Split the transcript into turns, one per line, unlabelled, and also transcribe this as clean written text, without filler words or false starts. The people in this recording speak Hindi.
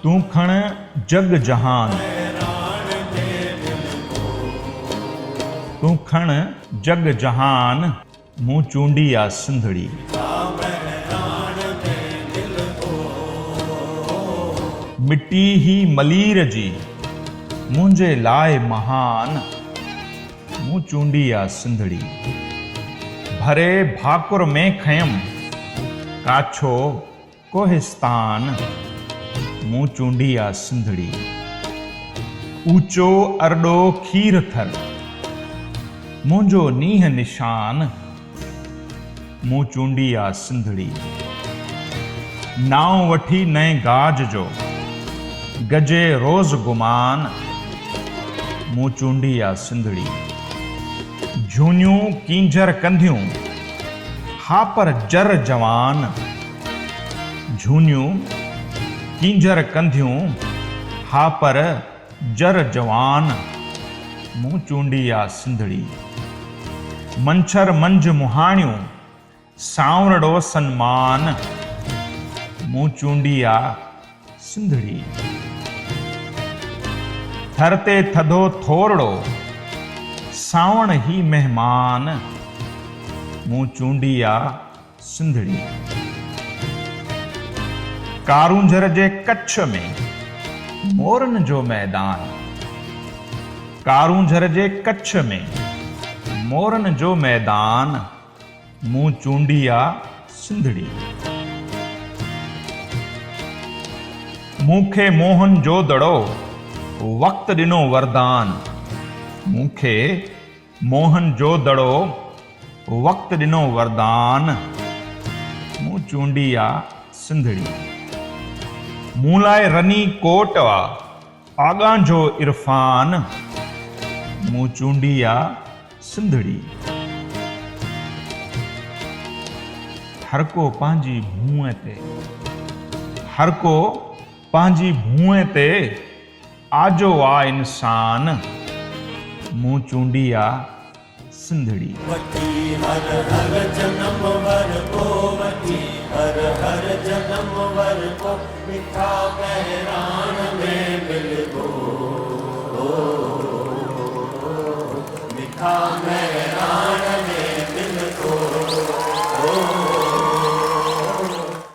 तू खण जग जहान, तू खण जग जहान, मूं चूंडी आ सिंधड़ी। मिट्टी ही मलीर जी मुंहिंजे लाइ महान, मूं चूंडी आ सिंधड़ी। भरे भाकुर में खयम काछो कोहिस्तान, मूं चूंडी आ सिंधड़ी। ऊंचो अरडो खीर थर मुंहिंजो नीह निशान, मूं चूंडी आ सिंधड़ी। नाव वठी नए गाज जो गजे रोज गुमान, मूं चूंडी आ सिंधड़ी। झूनियूं कींझर कंधियूं हा पर जर जवान, झूनियूं कींझर कंधियूं हा पर जर जवान, मूं चूंडी आ सिंधड़ी। मंछर मंझ मुहाणियूं सांवरड़ो सन्मान, मूं चूंडी आ सिंधड़ी। थर ते थधो थोरड़ो सावण ही मेहमान, मूं चूंडी आ सिंधड़ी। कारूंझर जे कच्छ में मोरन जो मैदान, कारूंझर जे कच्छ में मोरन जो मैदान, मूं चूंडी आ सिंधड़ी। मूंखे मोहन जो दड़ो वक्त ॾिनो वरदान, मूंखे मोहन जो दड़ो वक्त ॾिनो वरदान, मूं चूंडी आ सिंधड़ी। मूं लाइ रनी कोट आ आगां जो इरफान, मूं चूंडी आ सिंधड़ी। हर को पंहिंजी भूअं ते, हर को पंहिंजी भूअं ते आजो आ इंसान, मूं चूंडी आ सिंधड़ी।
वठी हर हर जन्म वर को, वठी हर हर जन्म वर को, मिठा कह